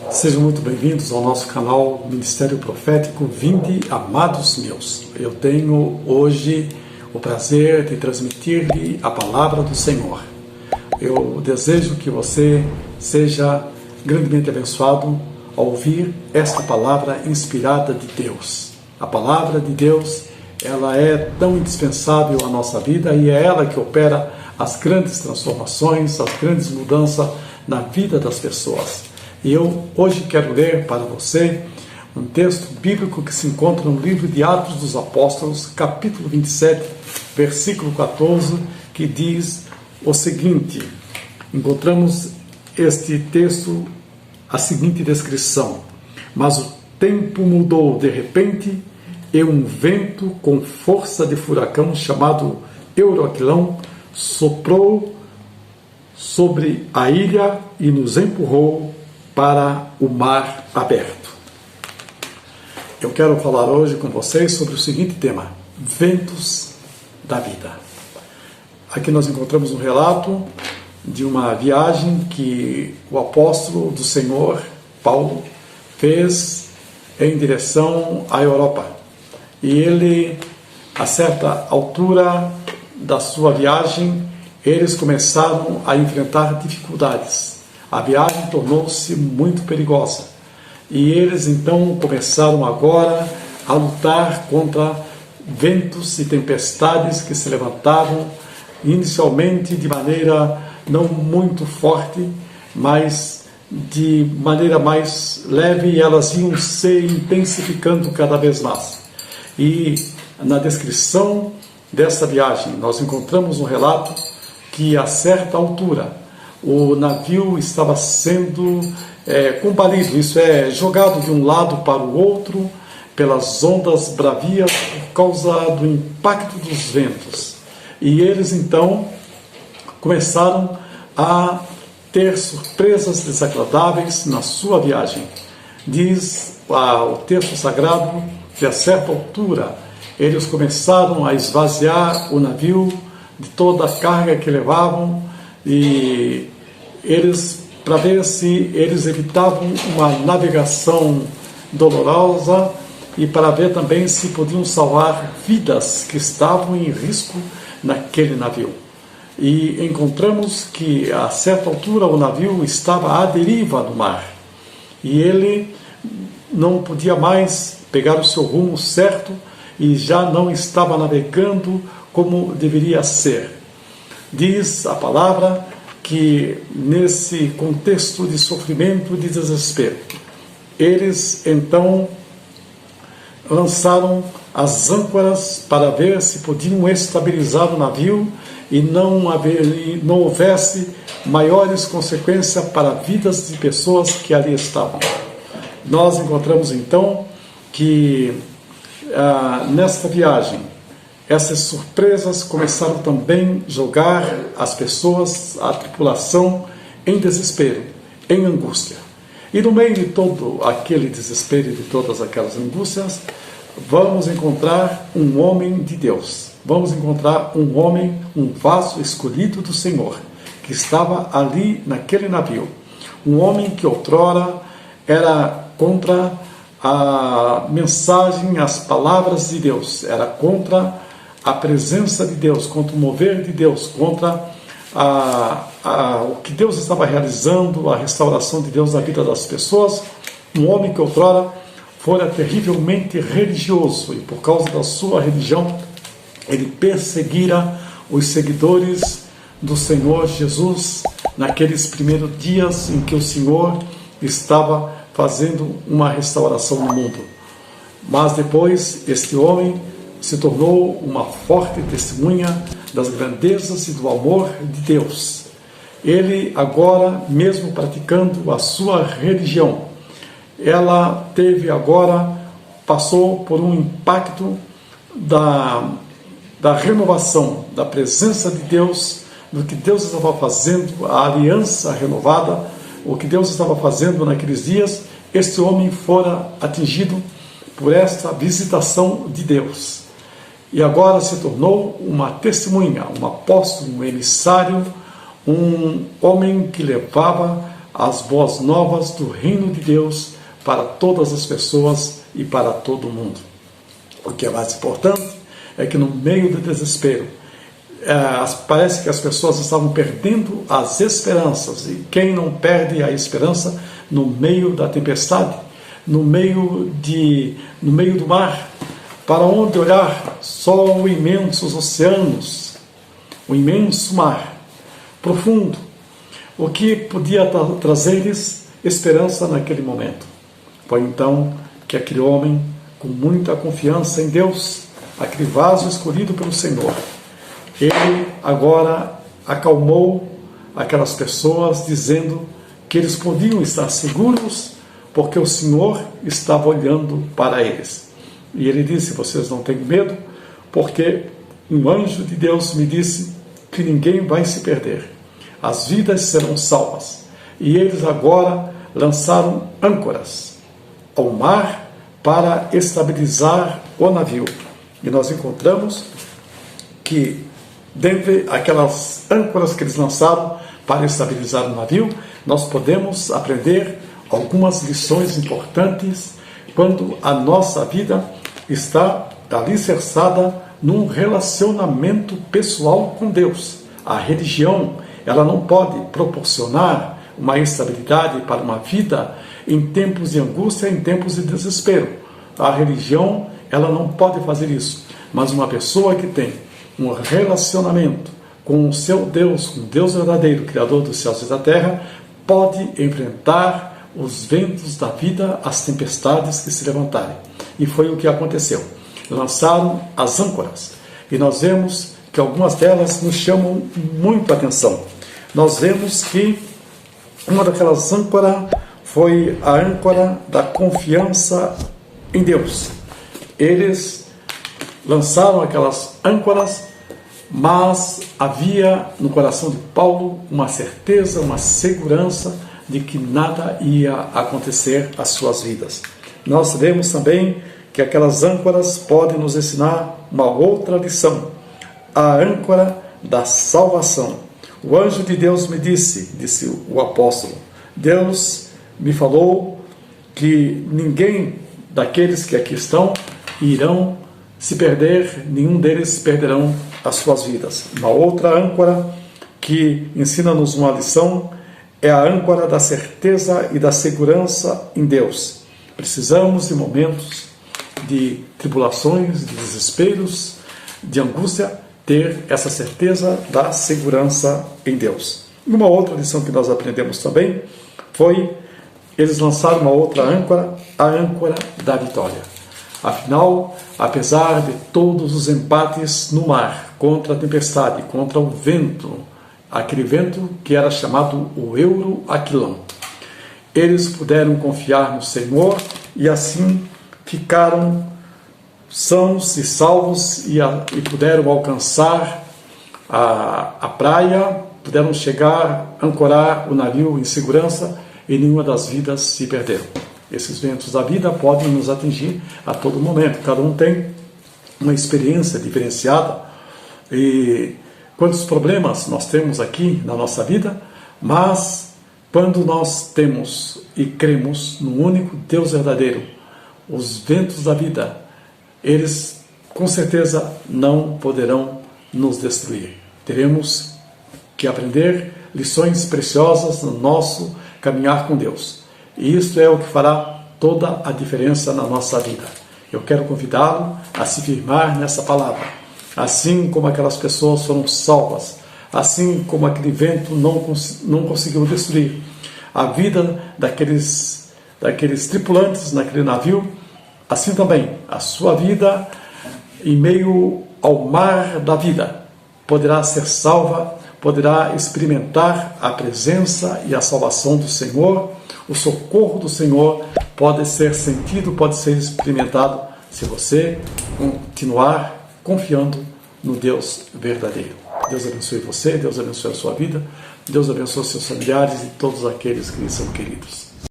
Sejam muito bem-vindos ao nosso canal Ministério Profético Vinde, amados meus. Eu tenho hoje o prazer de transmitir-lhe a palavra do Senhor. Eu desejo que você seja grandemente abençoado ao ouvir esta palavra inspirada de Deus. A palavra de Deus, ela é tão indispensável à nossa vida e é ela que opera as grandes transformações, as grandes mudanças na vida das pessoas. E eu hoje quero ler para você um texto bíblico que se encontra no livro de Atos dos Apóstolos, capítulo 27, versículo 14, que diz o seguinte. Encontramos este texto, a seguinte descrição: mas o tempo mudou de repente e um vento com força de furacão chamado Euroquilão soprou sobre a ilha e nos empurrou para o mar aberto. Eu quero falar hoje com vocês sobre o seguinte tema: ventos da vida. Aqui nós encontramos um relato de uma viagem que o apóstolo do Senhor, Paulo, fez em direção à Europa. E ele, a certa altura da sua viagem, eles começaram a enfrentar dificuldades. A viagem tornou-se muito perigosa. E eles então começaram agora a lutar contra ventos e tempestades que se levantavam, inicialmente de maneira não muito forte, mas de maneira mais leve, e elas iam se intensificando cada vez mais. E na descrição dessa viagem nós encontramos um relato que a certa altura o navio estava sendo combalido, isso é, jogado de um lado para o outro pelas ondas bravias por causa do impacto dos ventos. E eles então começaram a ter surpresas desagradáveis na sua viagem. Diz o texto sagrado que a certa altura eles começaram a esvaziar o navio de toda a carga que levavam, e eles, para ver se eles evitavam uma navegação dolorosa e para ver também se podiam salvar vidas que estavam em risco naquele navio. E encontramos que a certa altura o navio estava à deriva no mar e ele não podia mais pegar o seu rumo certo e já não estava navegando como deveria ser. Diz a palavra que nesse contexto de sofrimento, de desespero, eles então lançaram as âncoras para ver se podiam estabilizar o navio e não houvesse maiores consequências para vidas de pessoas que ali estavam. Nós encontramos então que nesta viagem essas surpresas começaram também a jogar as pessoas, a tripulação, em desespero, em angústia. E no meio de todo aquele desespero e de todas aquelas angústias, vamos encontrar um homem de Deus. Vamos encontrar um homem, um vaso escolhido do Senhor, que estava ali naquele navio. Um homem que outrora era contra a mensagem, as palavras de Deus, era contra a presença de Deus, contra o mover de Deus, contra o que Deus estava realizando, a restauração de Deus na vida das pessoas. Um homem que outrora fora terrivelmente religioso e por causa da sua religião ele perseguira os seguidores do Senhor Jesus naqueles primeiros dias em que o Senhor estava fazendo uma restauração no mundo. Mas depois este homem se tornou uma forte testemunha das grandezas e do amor de Deus. Ele agora, mesmo praticando a sua religião, ela passou por um impacto da renovação, da presença de Deus, do que Deus estava fazendo, a aliança renovada, o que Deus estava fazendo naqueles dias. Este homem fora atingido por esta visitação de Deus. E agora se tornou uma testemunha, um apóstolo, um emissário, um homem que levava as boas novas do reino de Deus para todas as pessoas e para todo mundo. O que é mais importante é que no meio do desespero, parece que as pessoas estavam perdendo as esperanças, e quem não perde a esperança no meio da tempestade, no meio do mar, para onde olhar só os imensos oceanos, o imenso mar profundo, o que podia trazer-lhes esperança naquele momento. Foi então que aquele homem, com muita confiança em Deus, aquele vaso escolhido pelo Senhor, ele agora acalmou aquelas pessoas, dizendo que eles podiam estar seguros, porque o Senhor estava olhando para eles. E ele disse: vocês não têm medo, porque um anjo de Deus me disse que ninguém vai se perder, as vidas serão salvas. E eles agora lançaram âncoras ao mar para estabilizar o navio. E nós encontramos que, dentre aquelas âncoras que eles lançaram para estabilizar o navio, nós podemos aprender algumas lições importantes quando a nossa vida está alicerçada num relacionamento pessoal com Deus. A religião, ela não pode proporcionar uma estabilidade para uma vida em tempos de angústia, em tempos de desespero. A religião, ela não pode fazer isso. Mas uma pessoa que tem um relacionamento com o seu Deus, com o Deus verdadeiro, Criador dos céus e da terra, pode enfrentar os ventos da vida, as tempestades que se levantarem. E foi o que aconteceu. Lançaram as âncoras. E nós vemos que algumas delas nos chamam muito a atenção. Nós vemos que uma daquelas âncoras foi a âncora da confiança em Deus. Eles lançaram aquelas âncoras, mas havia no coração de Paulo uma certeza, uma segurança de que nada ia acontecer às suas vidas. Nós vemos também que aquelas âncoras podem nos ensinar uma outra lição, a âncora da salvação. O anjo de Deus me disse o apóstolo, Deus me falou que ninguém daqueles que aqui estão irão se perder, nenhum deles perderão as suas vidas. Uma outra âncora que ensina-nos uma lição é a âncora da certeza e da segurança em Deus. Precisamos de momentos de tribulações, de desesperos, de angústia, ter essa certeza da segurança em Deus. E uma outra lição que nós aprendemos também foi, eles lançaram uma outra âncora, a âncora da vitória. Afinal, apesar de todos os embates no mar, contra a tempestade, contra o vento, aquele vento que era chamado o Euroaquilão, eles puderam confiar no Senhor e assim ficaram sãos e salvos e puderam alcançar a praia, puderam chegar, ancorar o navio em segurança e nenhuma das vidas se perderam. Esses ventos da vida podem nos atingir a todo momento. Cada um tem uma experiência diferenciada. E quantos problemas nós temos aqui na nossa vida, mas quando nós temos e cremos no único Deus verdadeiro, os ventos da vida, eles com certeza não poderão nos destruir. Teremos que aprender lições preciosas no nosso caminhar com Deus. E isto é o que fará toda a diferença na nossa vida. Eu quero convidá-lo a se firmar nessa palavra. Assim como aquelas pessoas foram salvas, assim como aquele vento não conseguiu destruir a vida daqueles tripulantes naquele navio, assim também a sua vida em meio ao mar da vida poderá ser salva, poderá experimentar a presença e a salvação do Senhor. O socorro do Senhor pode ser sentido, pode ser experimentado se você continuar confiando no Deus verdadeiro. Deus abençoe você, Deus abençoe a sua vida, Deus abençoe seus familiares e todos aqueles que lhe são queridos.